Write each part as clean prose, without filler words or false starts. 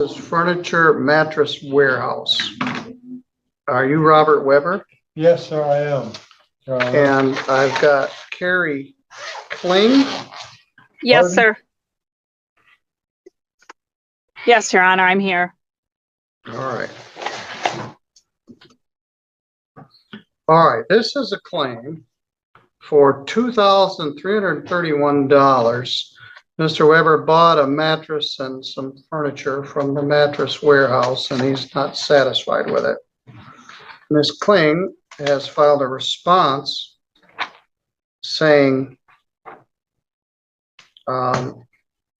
This Furniture Mattress Warehouse. Are you Robert Weber? Yes, sir, I am. And I've got Carrie Kling. Yes, Pardon? sir. Yes, Your Honor, I'm here. All right. All right, this is a claim for $2,331. Mr. Weber bought a mattress and some furniture from the Mattress Warehouse, and he's not satisfied with it. Ms. Kling has filed a response saying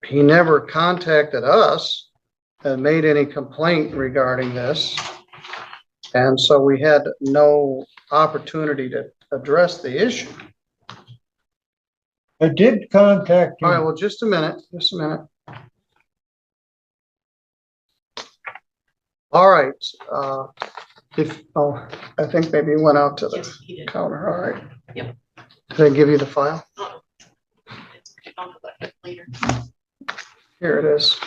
he never contacted us and made any complaint regarding this. And so we had no opportunity to address the issue. I did contact All right, you. well, just a minute. All right, I think maybe he went out to the counter. All right. Yep. Did I give you the file? I'll collect it later. Here it is.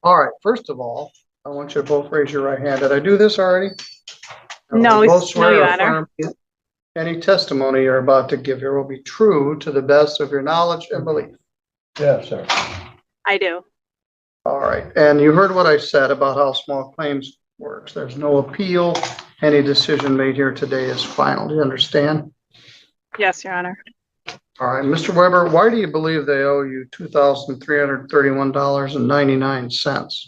All right, first of all, I want you to both raise your right hand. Did I do this already? No, You both swear Your or Honor. affirm any testimony you're about to give here will be true to the best of your knowledge and belief. Yes, sir. I do. All right, and you heard what I said about how small claims works. There's no appeal. Any decision made here today is final. Do you understand? Yes, Your Honor. All right, Mr. Weber, why do you believe they owe you $2,331.99?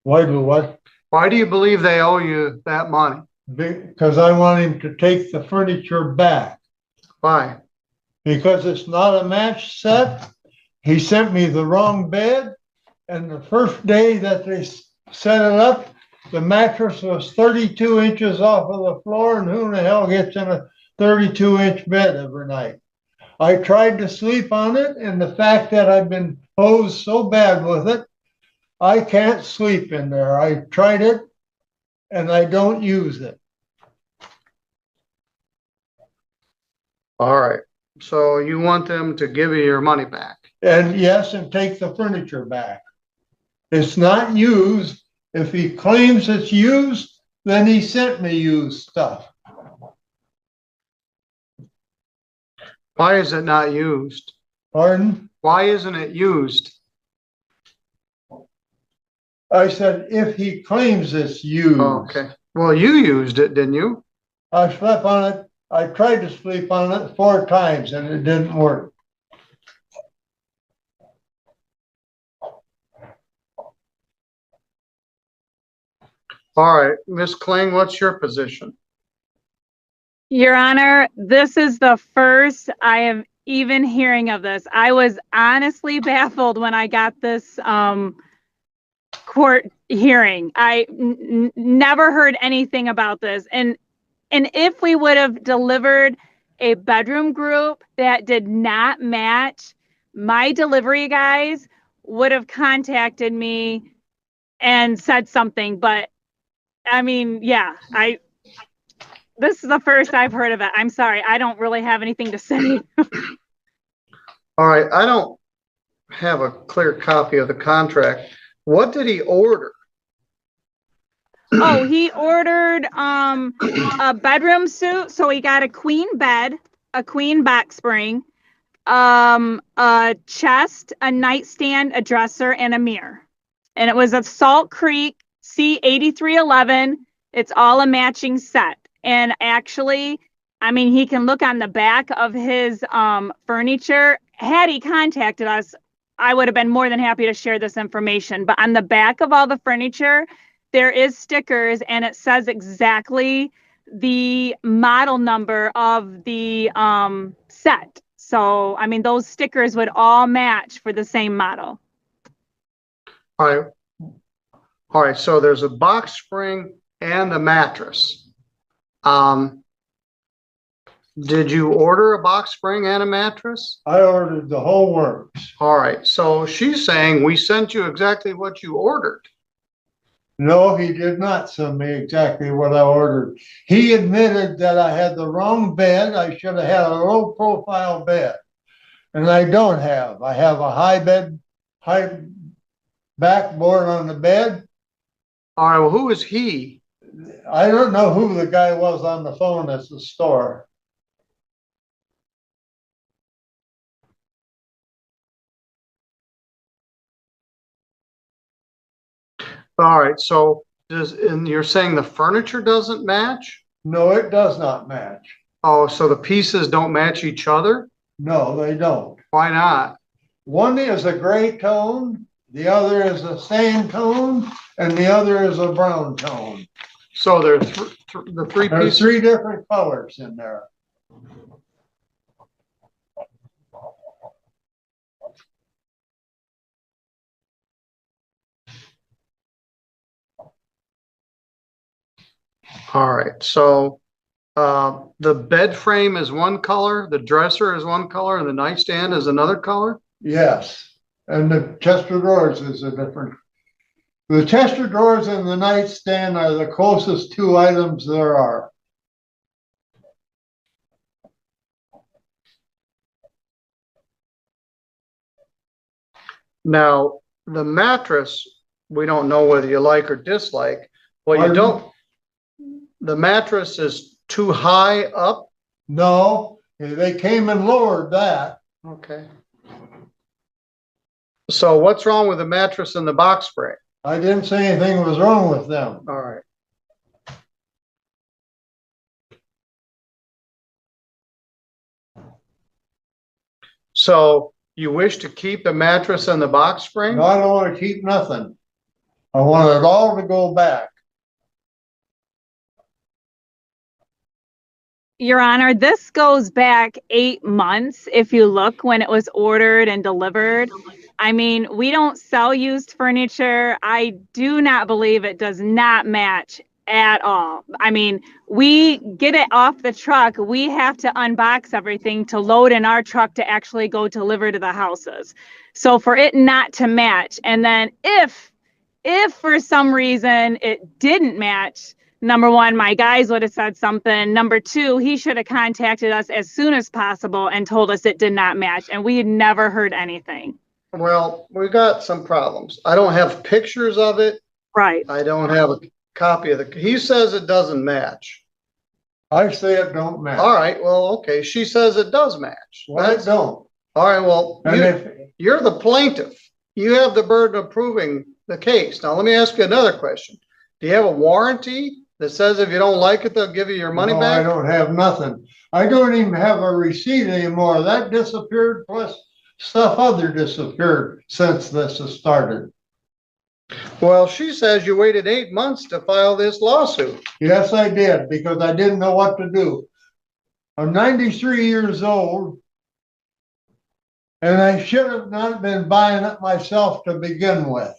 Why do what? Why do you believe they owe you that money? Because I want him to take the furniture back. Why? Because it's not a match set. He sent me the wrong bed. And the first day that they set it up, the mattress was 32 inches off of the floor. And who in the hell gets in a 32-inch bed every night? I tried to sleep on it. And the fact that I've been hosed so bad with it, I can't sleep in there. I tried it and I don't use it. All right, so you want them to give you your money back? And yes, and take the furniture back. It's not used. If he claims it's used, then he sent me used stuff. Why is it not used? Pardon? Why isn't it used? I said, if he claims it's used. Okay, well, you used it, didn't you? I slept on it. I tried to sleep on it 4 times and it didn't work. All right, Ms. Kling, what's your position? Your Honor, this is the first I am even hearing of this. I was honestly baffled when I got this court hearing. I never heard anything about this. And if we would have delivered a bedroom group that did not match, my delivery guys would have contacted me and said something. But I mean, yeah, this is the first I've heard of it. I'm sorry. I don't really have anything to say. All right, I don't have a clear copy of the contract. What did he order? Oh, he ordered a bedroom suit. So he got a queen bed, a queen box spring, a chest, a nightstand, a dresser, and a mirror. And it was a Salt Creek C8311. It's all a matching set. And actually, I mean, he can look on the back of his furniture. Had he contacted us, I would have been more than happy to share this information. But on the back of all the furniture, there is stickers and it says exactly the model number of the set. So, I mean, those stickers would all match for the same model. All right, so there's a box spring and a mattress. Did you order a box spring and a mattress? I ordered the whole works. All right, so she's saying we sent you exactly what you ordered. No, he did not send me exactly what I ordered. He admitted that I had the wrong bed. I should have had a low profile bed. And I don't have. I have a high backboard on the bed. All right, well, who is he? I don't know who the guy was on the phone at the store. All right, so and you're saying the furniture doesn't match? No, it does not match. Oh, so the pieces don't match each other? No, they don't. Why not? One is a gray tone, the other is a sand tone, and the other is a brown tone. So there are the three There's pieces. three different colors in there. All right, so the bed frame is one color, the dresser is one color, and the nightstand is another color? Yes, and the chest of drawers is a different. The chest of drawers and the nightstand are the closest two items there are. Now, the mattress, we don't know whether you like or dislike. Well, you Pardon? don't, the mattress is too high up? No, they came and lowered that. Okay. So what's wrong with the mattress and the box spring? I didn't say anything was wrong with them. All right. So you wish to keep the mattress and the box spring? No, I don't want to keep nothing. I want it all to go back. Your Honor, this goes back 8 months if you look when it was ordered and delivered. I mean, we don't sell used furniture. I do not believe it does not match at all. I mean, we get it off the truck. We have to unbox everything to load in our truck to actually go deliver to the houses. So for it not to match, and then if for some reason it didn't match, number one, my guys would have said something. Number two, he should have contacted us as soon as possible and told us it did not match. And we had never heard anything. Well, we got some problems. I don't have pictures of it. Right. I don't have a copy of he says it doesn't match. I say it don't match. All right, well, okay. She says it does match. Well, it don't. All right, well, And you're the plaintiff. You have the burden of proving the case. Now, let me ask you another question. Do you have a warranty that says if you don't like it, they'll give you your money no, back? I don't have nothing. I don't even have a receipt anymore. That disappeared, plus stuff other disappeared since this has started. Well, she says you waited 8 months to file this lawsuit. Yes, I did, because I didn't know what to do. I'm 93 years old, and I should have not been buying it myself to begin with.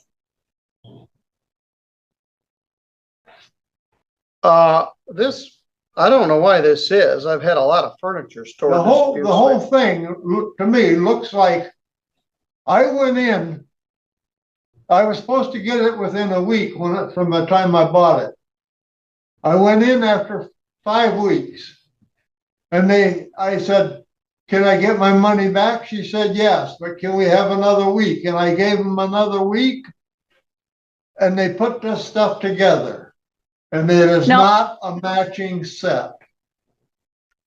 I don't know why this is. I've had a lot of furniture stored. The whole thing to me looks like I went in. I was supposed to get it within a week from the time I bought it. I went in after 5 weeks, and I said, "Can I get my money back?" She said, "Yes, but can we have another week?" And I gave them another week, and they put this stuff together, and it is not a matching set.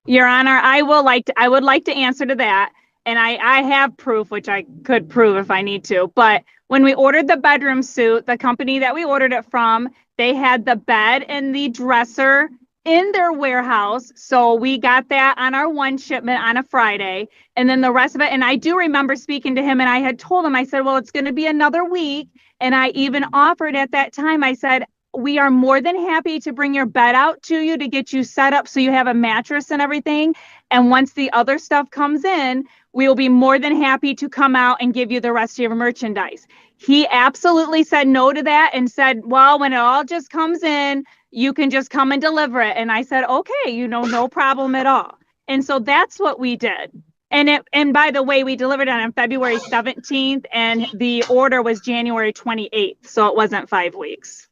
Your Honor, I would like to answer to that. And I have proof, which I could prove if I need to. But when we ordered the bedroom suit, the company that we ordered it from, they had the bed and the dresser in their warehouse. So we got that on our one shipment on a Friday. And then the rest of it, and I do remember speaking to him, and I had told him, I said, well, it's going to be another week. And I even offered at that time, I said, we are more than happy to bring your bed out to you to get you set up so you have a mattress and everything. And once the other stuff comes in, we will be more than happy to come out and give you the rest of your merchandise. He absolutely said no to that and said, well, when it all just comes in, you can just come and deliver it. And I said, okay, no problem at all. And so that's what we did. And by the way, we delivered it on February 17th and the order was January 28th. So it wasn't 5 weeks.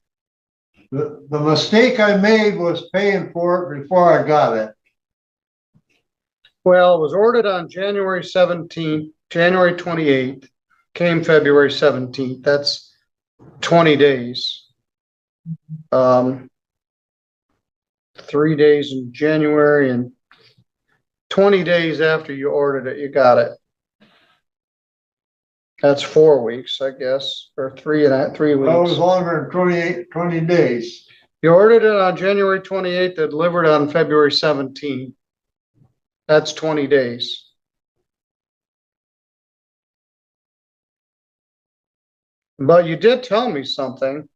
The mistake I made was paying for it before I got it. Well, it was ordered on January 17th, January 28th, came February 17th. That's 20 days. 3 days in January and 20 days after you ordered it, you got it. That's 4 weeks, I guess, or 3 That was weeks. longer than 20 days. You ordered it on January 28th, it delivered on February 17th. That's 20 days. But you did tell me something.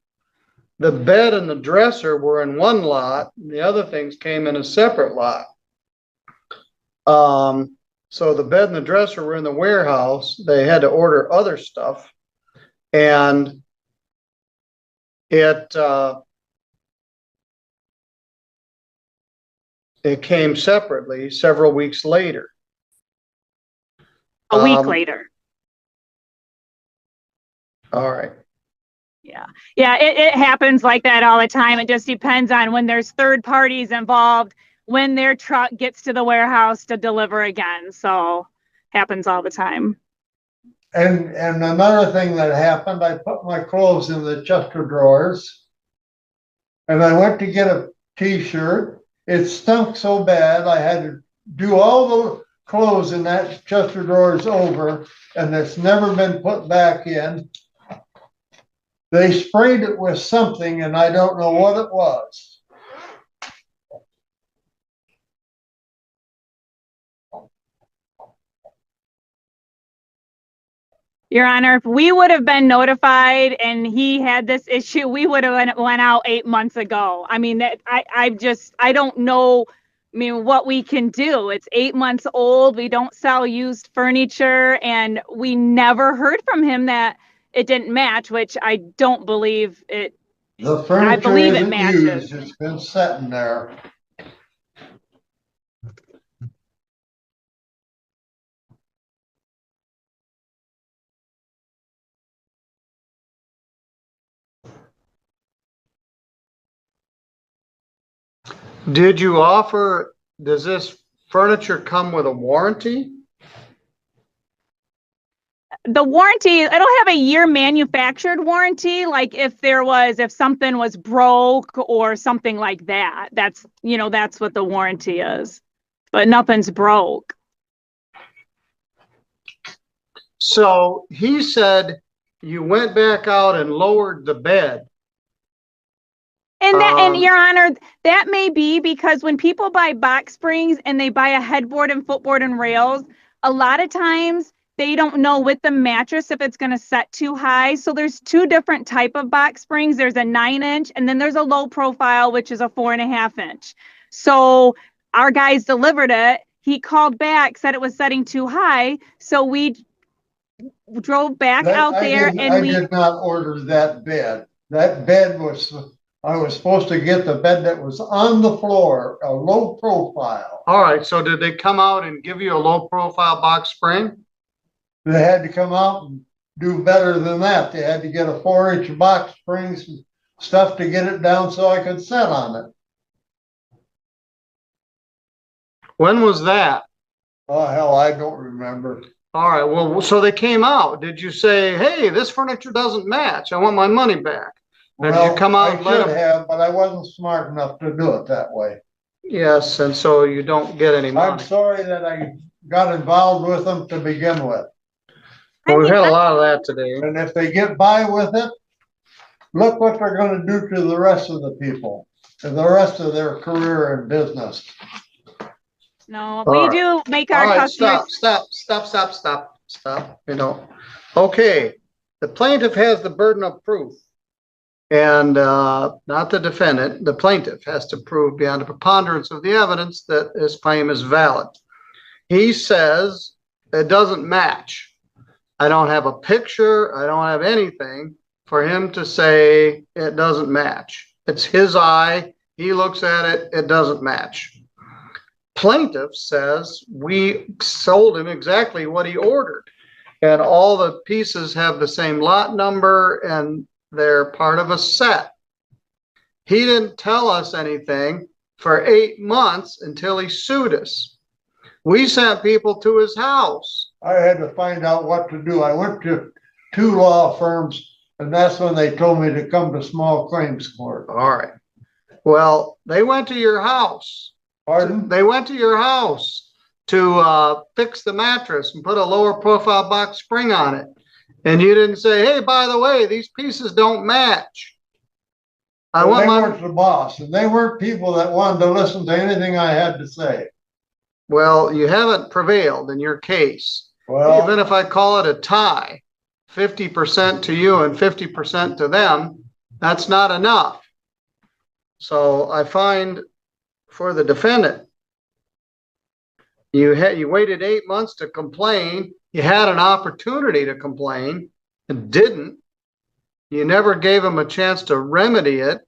The bed and the dresser were in one lot, the other things came in a separate lot. So the bed and the dresser were in the warehouse. They had to order other stuff. And it came separately several weeks later. A week later. All right. Yeah. Yeah, it happens like that all the time. It just depends on when there's third parties involved, when their truck gets to the warehouse to deliver again. So happens all the time. And another thing that happened, I put my clothes in the chest of drawers. And I went to get a t-shirt. It stunk so bad I had to do all the clothes in that chest of drawers over, and it's never been put back in. They sprayed it with something, and I don't know what it was. Your Honor, if we would have been notified and he had this issue, we would have went out 8 months ago. I mean, I don't know. I mean, what we can do. It's 8 months old. We don't sell used furniture, and we never heard from him that it didn't match, which I don't believe it. The furniture I believe it isn't matches. used. It's been sitting there. Did you offer, does this furniture come with a warranty? The warranty, it'll have a year manufactured warranty. Like if something was broke or something like that, that's what the warranty is, but nothing's broke. So he said you went back out and lowered the bed. And Your Honor, that may be because when people buy box springs and they buy a headboard and footboard and rails, a lot of times they don't know with the mattress if it's going to set too high. So there's two different type of box springs. There's a 9-inch and then there's a low profile, which is a 4.5-inch. So our guys delivered it. He called back, said it was setting too high. So we drove back out there I did not order that bed. That bed I was supposed to get the bed that was on the floor, a low profile. All right. So did they come out and give you a low profile box spring? They had to come out and do better than that. They had to get a 4-inch box springs and stuff to get it down so I could sit on it. When was that? Oh, hell, I don't remember. All right. Well, so they came out. Did you say, hey, this furniture doesn't match, I want my money back? Did you come out I should have, but I wasn't smart enough to do it that way. Yes, and so you don't get any money. I'm sorry that I got involved with them to begin with. Well, we've had a lot of that today. And if they get by with it, look what they're going to do to the rest of the people, to the rest of their career and business. No, we do make our customers. Stop. Okay, the plaintiff has the burden of proof. And not the defendant, the plaintiff has to prove beyond a preponderance of the evidence that his claim is valid. He says it doesn't match. I don't have a picture. I don't have anything for him to say it doesn't match. It's his eye. He looks at it. It doesn't match. Plaintiff says we sold him exactly what he ordered. And all the pieces have the same lot number and they're part of a set. He didn't tell us anything for 8 months until he sued us. We sent people to his house. I had to find out what to do. I went to 2 law firms, and that's when they told me to come to small claims court. All right. Well, they went to your house. Pardon? They went to your house to fix the mattress and put a lower profile box spring on it. And you didn't say, hey, by the way, these pieces don't match. I Well, want they my, weren't the boss, and they weren't people that wanted to listen to anything I had to say. well, you haven't prevailed in your case. Well, Even if I call it a tie, 50% to you and 50% to them, that's not enough. So I find for the defendant, you waited 8 months to complain. You had an opportunity to complain and didn't. You never gave them a chance to remedy it.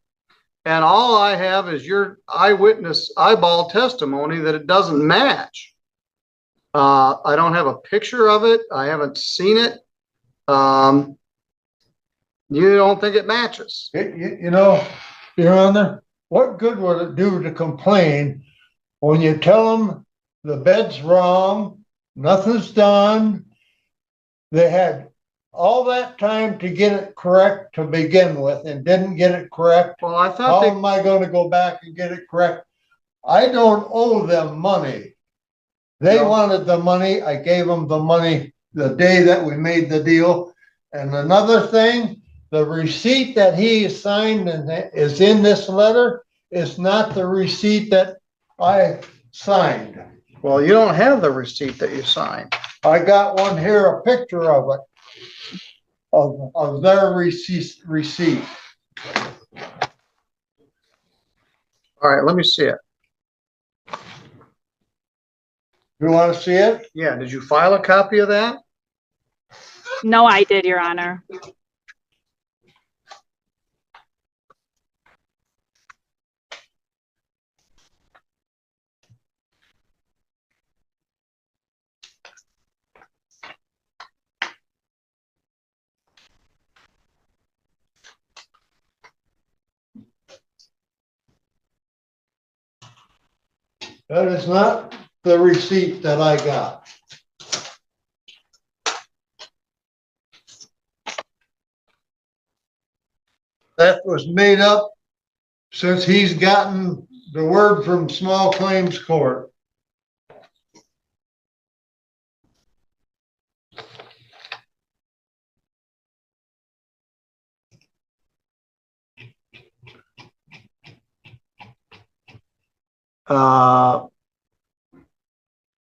And all I have is your eyewitness eyeball testimony that it doesn't match. I don't have a picture of it. I haven't seen it. You don't think it matches. you know, Your Honor, what good would it do to complain when you tell them the bed's wrong, nothing's done? They had all that time to get it correct to begin with and didn't get it correct. Well, I How thought am I going to go back and get it correct? I don't owe them money. They No. wanted the money. I gave them the money the day that we made the deal. And another thing, the receipt that he signed and that is in this letter is not the receipt that I signed. well, you don't have the receipt that you signed. I got one here, a picture of it, of their receipt. All right, let me see it. You want to see it? Yeah, did you file a copy of that? No, I did, Your Honor. That is not the receipt that I got. That was made up since he's gotten the word from small claims court.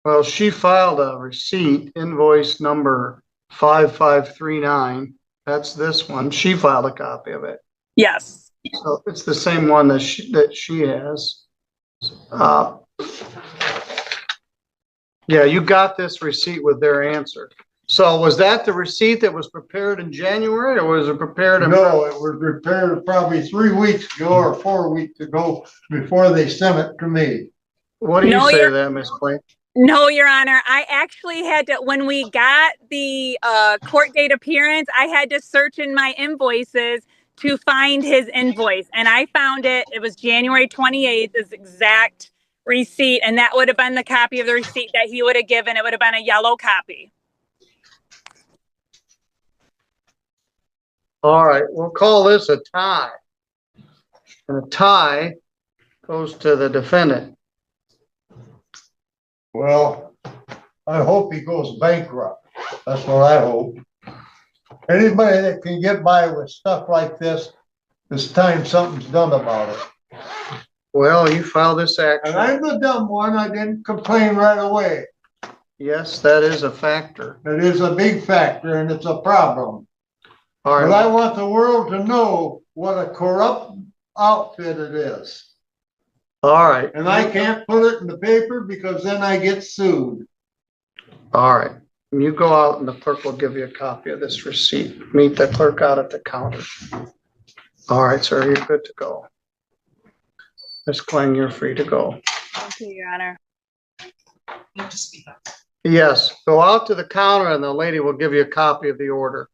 Well, she filed a receipt, invoice number 5539. That's this one. She filed a copy of it. Yes. So it's the same one that she has. Yeah, you got this receipt with their answer. So was that the receipt that was prepared in January, or was it prepared in? No, it was prepared probably 3 weeks ago or 4 weeks ago before they sent it to me. What do you No, say to you're- that, Ms. Clay? No, Your Honor. I actually had to, when we got the court date appearance, I had to search in my invoices to find his invoice. And I found it. It was January 28th, this exact receipt. And that would have been the copy of the receipt that he would have given. It would have been a yellow copy. All right, we'll call this a tie. And a tie goes to the defendant. Well, I hope he goes bankrupt. That's what I hope. Anybody that can get by with stuff like this, it's time something's done about it. Well, you filed this And action. I'm the dumb one. I didn't complain right away. Yes, that is a factor. It is a big factor and it's a problem. All But I right, want the world to know what a corrupt outfit it is. all right, And I can't put it in the paper because then I get sued. all right. You go out and the clerk will give you a copy of this receipt. Meet the clerk out at the counter. All right, sir, you're good to go. Ms. Kling, you're free to go. Thank you, Your Honor. You have to speak up. Yes, go out to the counter and the lady will give you a copy of the order.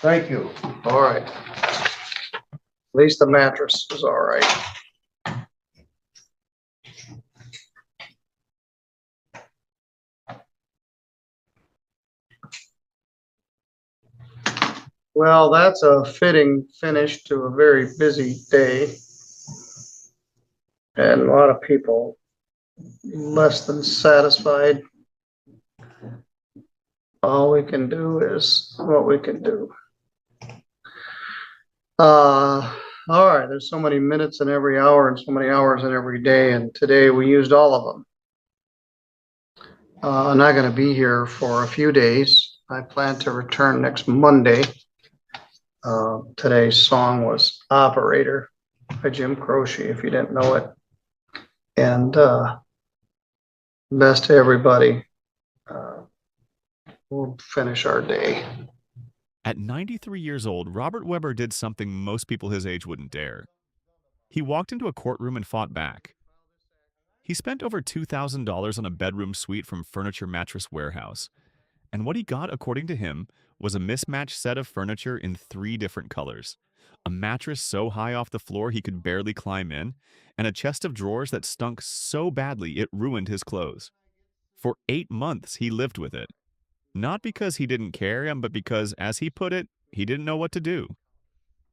Thank you. All right. least the mattress is all right. Well, that's a fitting finish to a very busy day. And a lot of people less than satisfied. All we can do is what we can do. All right, there's so many minutes in every hour and so many hours in every day, and today we used all of them. I'm not gonna be here for a few days. I plan to return next Monday. Today's song was Operator by Jim Croce, if you didn't know it. And best to everybody. We'll finish our day. At 93 years old, Robert Weber did something most people his age wouldn't dare. He walked into a courtroom and fought back. He spent over $2,000 on a bedroom suite from Furniture Mattress Warehouse, and what he got, according to him, was a mismatched set of furniture in 3 different colors, a mattress so high off the floor he could barely climb in, and a chest of drawers that stunk so badly it ruined his clothes. For 8 months, he lived with it. Not because he didn't care, but because, as he put it, he didn't know what to do.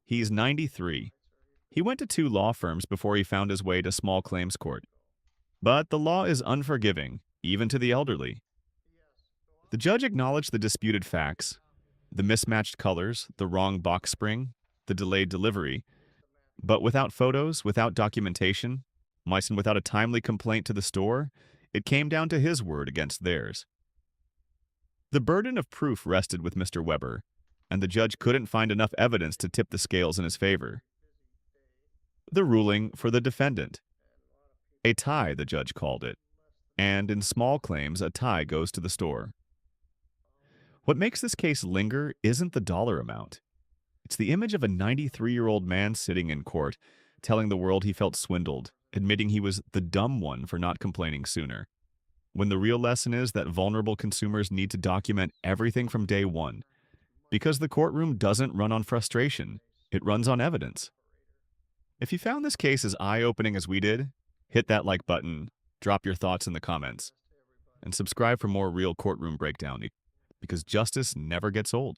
He's 93. He went to 2 law firms before he found his way to small claims court. But the law is unforgiving, even to the elderly. The judge acknowledged the disputed facts, the mismatched colors, the wrong box spring, the delayed delivery, but without photos, without documentation, and without a timely complaint to the store, it came down to his word against theirs. The burden of proof rested with Mr. Weber, and the judge couldn't find enough evidence to tip the scales in his favor. The ruling for the defendant. A tie, the judge called it, and in small claims, a tie goes to the store. What makes this case linger isn't the dollar amount. It's the image of a 93-year-old man sitting in court, telling the world he felt swindled, admitting he was the dumb one for not complaining sooner. When the real lesson is that vulnerable consumers need to document everything from day one, because the courtroom doesn't run on frustration, it runs on evidence. If you found this case as eye-opening as we did, hit that like button, drop your thoughts in the comments, and subscribe for more real courtroom breakdown, because justice never gets old.